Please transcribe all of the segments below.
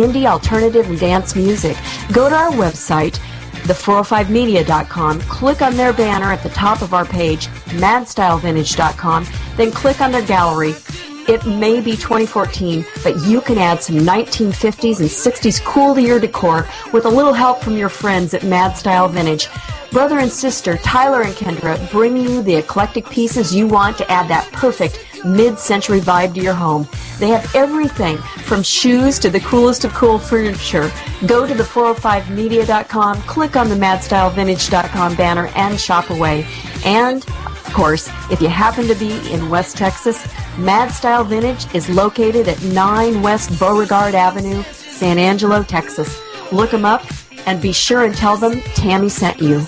indie, alternative, and dance music. Go to our website, the405media.com, click on their banner at the top of our page, madstylevintage.com, then click on their gallery. It may be 2014, but you can add some 1950s and 60s cool-to-your decor with a little help from your friends at Mad Style Vintage. Brother and sister Tyler and Kendra bring you the eclectic pieces you want to add that perfect mid-century vibe to your home. They have everything from shoes to the coolest of cool furniture. Go to the405media.com, click on the madstylevintage.com banner, and shop away. And, of course, if you happen to be in West Texas, Mad Style Vintage is located at 9 West Beauregard Avenue, San Angelo, Texas. Look them up and be sure and tell them Tami sent you.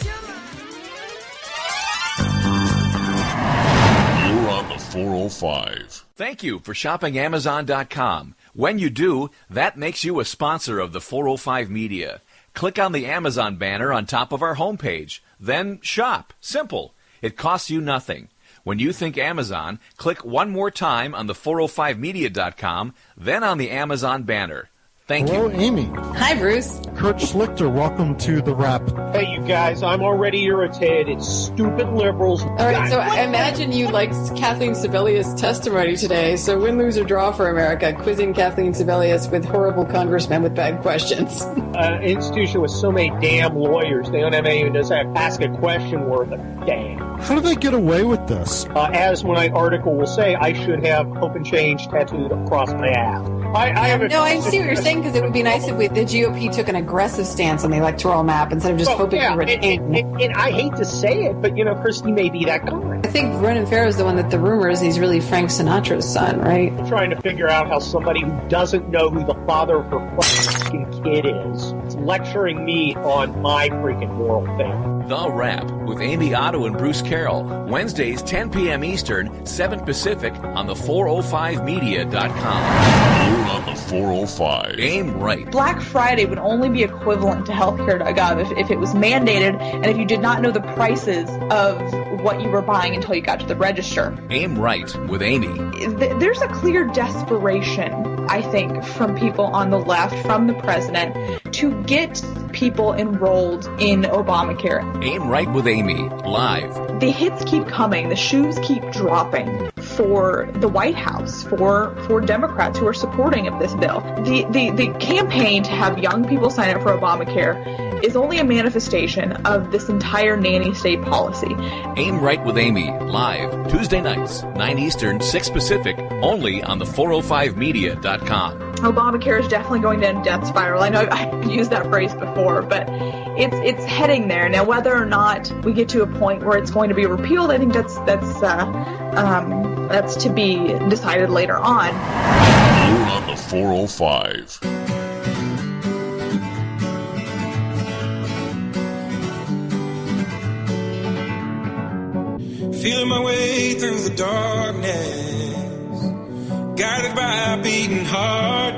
You're on the 405. Thank you for shopping Amazon.com. When you do, that makes you a sponsor of the 405 Media. Click on the Amazon banner on top of our homepage. Then shop. Simple. It costs you nothing. When you think Amazon, click one more time on the 405media.com, then on the Amazon banner. Thank Hello, you. Amy. Hi, Bruce. Kurt Schlichter, welcome to the Wrap. Hey, you guys, I'm already irritated. It's stupid liberals. All right, so I imagine you liked Kathleen Sebelius' testimony today. So win, lose, or draw for America, quizzing Kathleen Sebelius with horrible congressmen with bad questions. An institution with so many damn lawyers, they don't have anyone to ask a question worth a damn. How do they get away with this? As my article will say, I should have Hope and Change tattooed across my ass. I see what you're saying, because it would be nice if the GOP took an aggressive stance on the electoral map instead of just hoping to retain. And I hate to say it, but, Christie may be that guy. I think Ronan Farrow is the one that the rumor is he's really Frank Sinatra's son, right? I'm trying to figure out how somebody who doesn't know who the father of her fucking kid is lecturing me on my freaking moral thing. The Wrap with Amy Otto and Bruce Carroll. Wednesdays, 10 p.m. Eastern, 7 Pacific on the 405media.com. You're on the 405. Game right. Black Friday would only be equivalent to healthcare.gov if it was mandated and if you did not know the prices of what you were buying until you got to the register. Aim right with Amy. There's a clear desperation, I think, from people on the left, from the president, to get people enrolled in Obamacare. Aim right with Amy, live. The hits keep coming. The shoes keep dropping for the White House, for Democrats who are supporting of this bill. The campaign to have young people sign up for Obamacare is only a manifestation of this entire nanny state policy. Aim right with Amy, live, Tuesday nights, 9 Eastern, 6 Pacific, only on the 405media.com. Obamacare is definitely going down a death spiral. I know I've used that phrase before, but it's heading there. Now, whether or not we get to a point where it's going to be repealed, I think that's to be decided later on. You're on the 405. Feeling my way through the darkness, guided by a beating heart.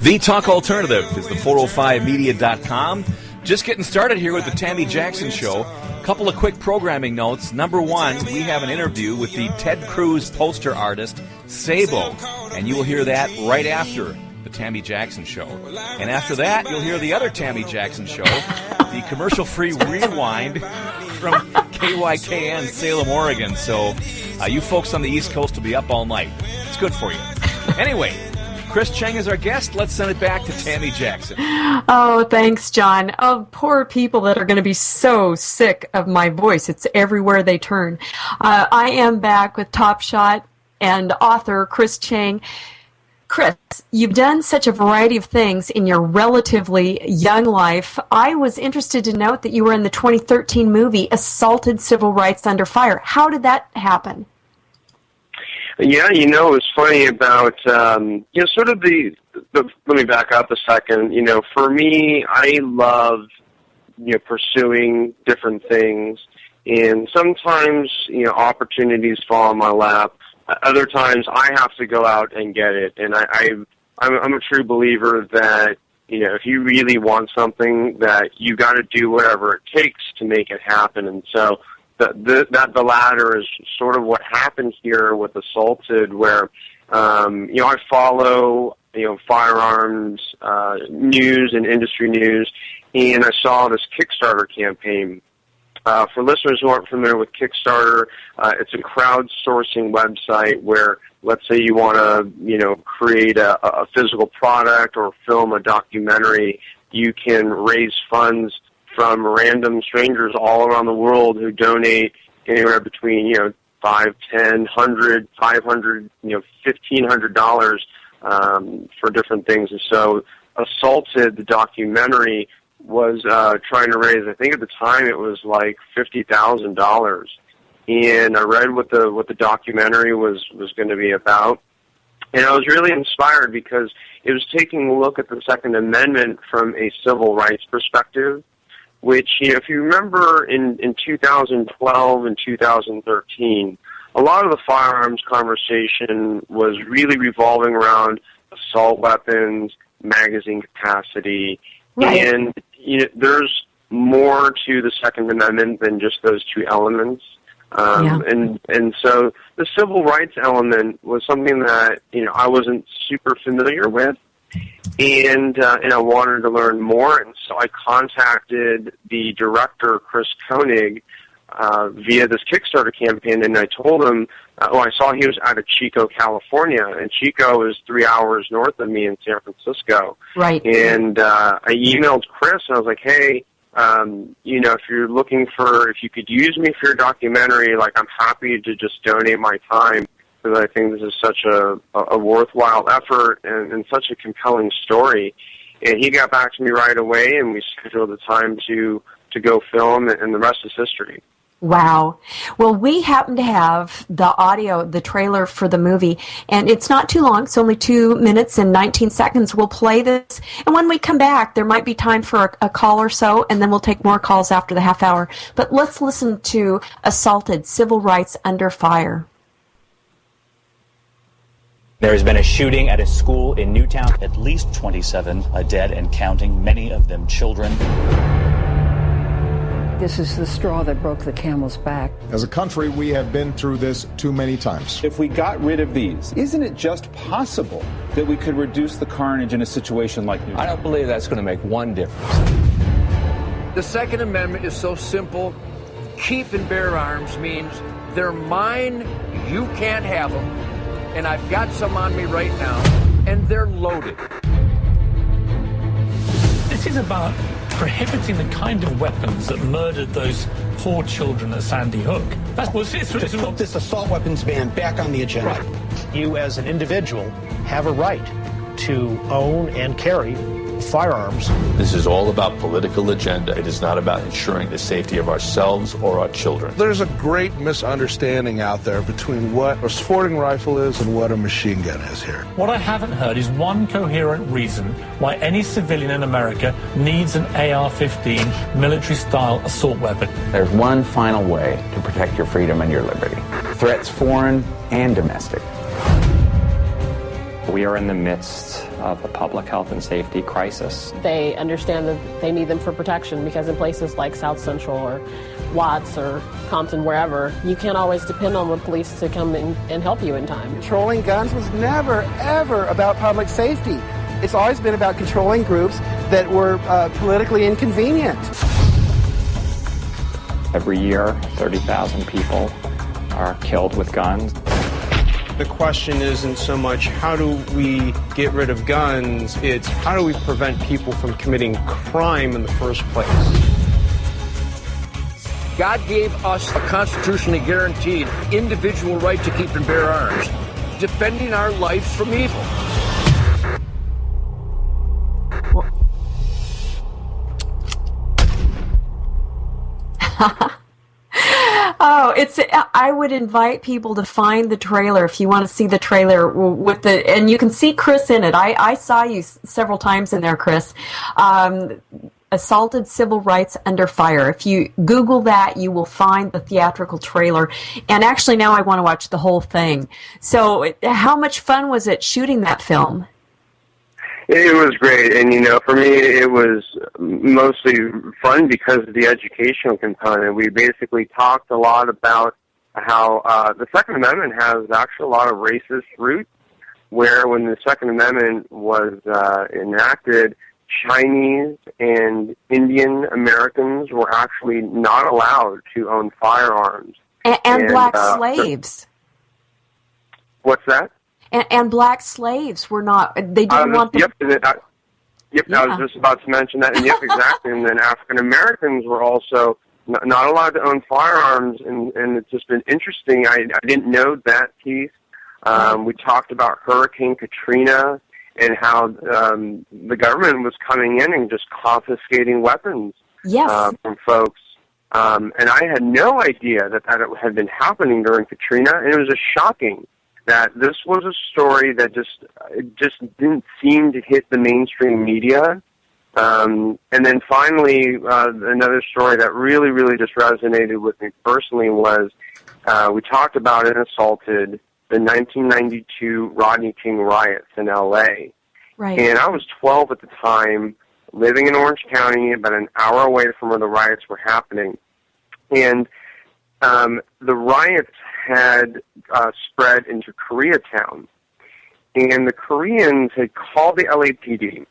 The Talk Alternative is the 405media.com. Just getting started here with the Tami Jackson Show. Couple of quick programming notes. Number one, we have an interview with the Ted Cruz poster artist, Sabo, and you will hear that right after the Tami Jackson Show. And after that, you'll hear the other Tami Jackson Show, the commercial-free rewind from KYKN, Salem, Oregon. So you folks on the East Coast will be up all night. It's good for you. Anyway, Chris Cheng is our guest. Let's send it back to Tami Jackson. Oh, thanks, John. Oh, poor people that are going to be so sick of my voice. It's everywhere they turn. I am back with Top Shot and author Chris Cheng. Chris, you've done such a variety of things in your relatively young life. I was interested to note that you were in the 2013 movie Assaulted Civil Rights Under Fire. How did that happen? Yeah, it was funny about, sort of let me back up a second. For me, I love, pursuing different things. And sometimes, opportunities fall in my lap. Other times I have to go out and get it. And I'm a true believer that, if you really want something, that you got to do whatever it takes to make it happen. And so the latter is sort of what happened here with Assaulted, where, I follow firearms news and industry news, and I saw this Kickstarter campaign. For listeners who aren't familiar with Kickstarter, it's a crowdsourcing website where, let's say you want to, create a physical product or film a documentary, you can raise funds from random strangers all around the world who donate anywhere between, $5, $10, $100, $500, $1,500 for different things. And so Assaulted, the documentary, was trying to raise, I think at the time it was like $50,000. And I read what the documentary was going to be about. And I was really inspired because it was taking a look at the Second Amendment from a civil rights perspective, which, if you remember in 2012 and 2013, a lot of the firearms conversation was really revolving around assault weapons, magazine capacity, right. And there's more to the Second Amendment than just those two elements. And so the civil rights element was something that I wasn't super familiar with, and I wanted to learn more, and so I contacted the director, Chris Koenig, via this Kickstarter campaign, and I told him, I saw he was out of Chico, California, and Chico is 3 hours north of me in San Francisco. Right. And I emailed Chris, and I was like, hey, if you're looking if you could use me for your documentary, I'm happy to just donate my time, because I think this is such a worthwhile effort and such a compelling story. And he got back to me right away, and we scheduled the time to go film, and the rest is history. Wow. Well, we happen to have the audio, the trailer for the movie, and it's not too long. It's only 2 minutes and 19 seconds. We'll play this, and when we come back, there might be time for a call or so, and then we'll take more calls after the half hour. But let's listen to Assaulted, Civil Rights Under Fire. There has been a shooting at a school in Newtown. At least 27 dead and counting, many of them children. This is the straw that broke the camel's back. As a country, we have been through this too many times. If we got rid of these, isn't it just possible that we could reduce the carnage in a situation like Newtown? I don't believe that's going to make one difference. The Second Amendment is so simple. Keep and bear arms means they're mine, you can't have them, and I've got some on me right now, and they're loaded. This is about prohibiting the kind of weapons that murdered those poor children at Sandy Hook. That's what it's to put this assault weapons ban back on the agenda. Right. You as an individual have a right to own and carry firearms. This is all about political agenda. It is not about ensuring the safety of ourselves or our children. There's a great misunderstanding out there between what a sporting rifle is and what a machine gun is here. What I haven't heard is one coherent reason why any civilian in America needs an AR-15 military-style assault weapon. There's one final way to protect your freedom and your liberty. Threats foreign and domestic. We are in the midst of a public health and safety crisis. They understand that they need them for protection because in places like South Central or Watts or Compton, wherever, you can't always depend on the police to come in and help you in time. Controlling guns was never, ever about public safety. It's always been about controlling groups that were politically inconvenient. Every year, 30,000 people are killed with guns. The question isn't so much how do we get rid of guns, it's how do we prevent people from committing crime in the first place. God gave us a constitutionally guaranteed individual right to keep and bear arms, defending our lives from evil. Oh, I would invite people to find the trailer if you want to see the trailer and you can see Chris in it. I saw you several times in there, Chris. Assaulted, Civil Rights Under Fire. If you Google that, you will find the theatrical trailer. And actually now I want to watch the whole thing. So how much fun was it shooting that film? It was great, and for me, it was mostly fun because of the educational component. We basically talked a lot about how the Second Amendment has actually a lot of racist roots, where when the Second Amendment was enacted, Chinese and Indian Americans were actually not allowed to own firearms. And black slaves. What's that? And black slaves were not, they didn't want them. I was just about to mention that, and yep, exactly. And then African Americans were also not allowed to own firearms, and it's just been interesting. I didn't know that piece. We talked about Hurricane Katrina and how the government was coming in and just confiscating weapons from folks. And I had no idea that had been happening during Katrina, and it was just shocking that this was a story that just didn't seem to hit the mainstream media. And then finally, another story that really, really just resonated with me personally was we talked about and assaulted the 1992 Rodney King riots in L.A. Right. And I was 12 at the time, living in Orange County, about an hour away from where the riots were happening. And the riots had spread into Koreatown. And the Koreans had called the LAPD,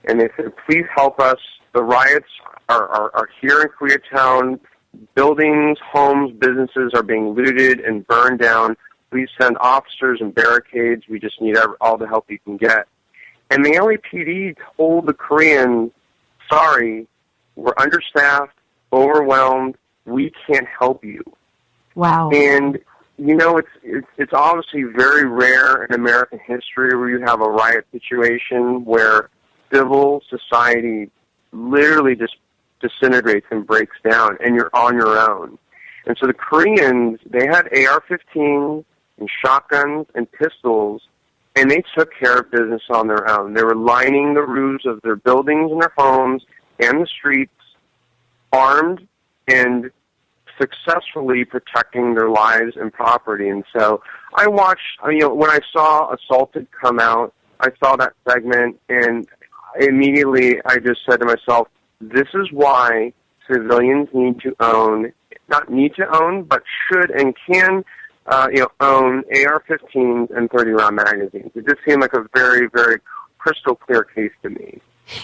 and they said, please help us. The riots are here in Koreatown. Buildings, homes, businesses are being looted and burned down. Please send officers and barricades. We just need all the help you can get. And the LAPD told the Koreans, sorry, we're understaffed, overwhelmed, we can't help you. Wow. And, it's obviously very rare in American history where you have a riot situation where civil society literally just disintegrates and breaks down, and you're on your own. And so the Koreans, they had AR-15s and shotguns and pistols, and they took care of business on their own. They were lining the roofs of their buildings and their homes and the streets, armed and successfully protecting their lives and property. And so I watched, when I saw Assaulted come out, I saw that segment, and immediately I just said to myself, this is why civilians need to own, not need to own, but should and can own AR-15s and 30-round magazines. It just seemed like a very, very crystal clear case to me.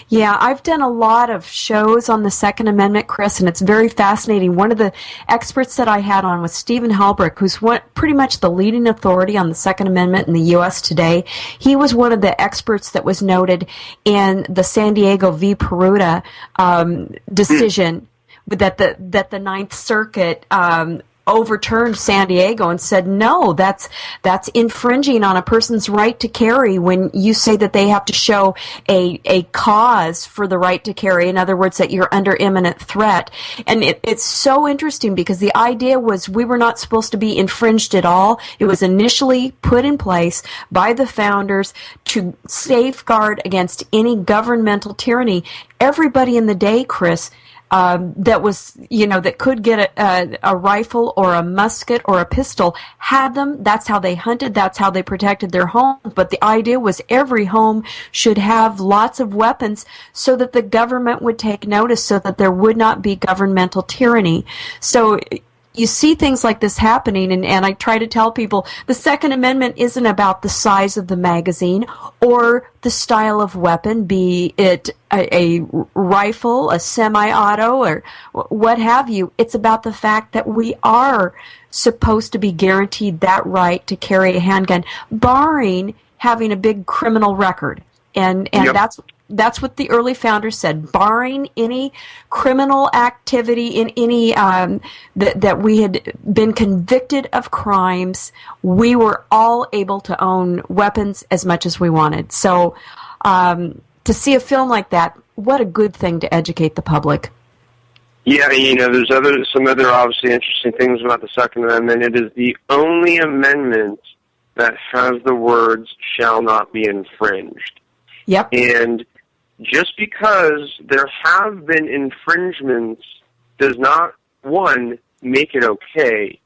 Yeah, I've done a lot of shows on the Second Amendment, Chris, and it's very fascinating. One of the experts that I had on was Stephen Halbrook, who's pretty much the leading authority on the Second Amendment in the U.S. today. He was one of the experts that was noted in the San Diego v. Peruta decision that the Ninth Circuit overturned San Diego and said, no, that's infringing on a person's right to carry when you say that they have to show a cause for the right to carry. In other words, that you're under imminent threat. And it's so interesting because the idea was we were not supposed to be infringed at all. It was initially put in place by the founders to safeguard against any governmental tyranny. Everybody in the day, Chris, that was, that could get a rifle or a musket or a pistol, had them. That's how they hunted. That's how they protected their home. But the idea was every home should have lots of weapons so that the government would take notice, so that there would not be governmental tyranny. So you see things like this happening, and I try to tell people the Second Amendment isn't about the size of the magazine or the style of weapon, be it a rifle, a semi-auto, or what have you. It's about the fact that we are supposed to be guaranteed that right to carry a handgun, barring having a big criminal record. And yep. That's what the early founders said, barring any criminal activity in any that we had been convicted of crimes, we were all able to own weapons as much as we wanted. So to see a film like that, what a good thing to educate the public. Yeah, there's some other obviously interesting things about the Second Amendment. It is the only amendment that has the words "shall not be infringed." Yep. And just because there have been infringements does not, one, make it okay.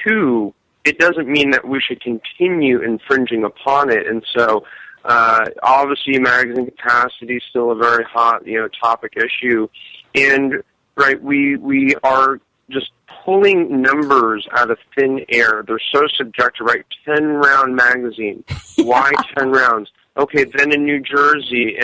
Two, it doesn't mean that we should continue infringing upon it. And so, obviously, magazine capacity is still a very hot, topic issue. And, right, we are just pulling numbers out of thin air. They're so subjective, right? 10-round magazine. Why 10 rounds? Okay, then in New Jersey,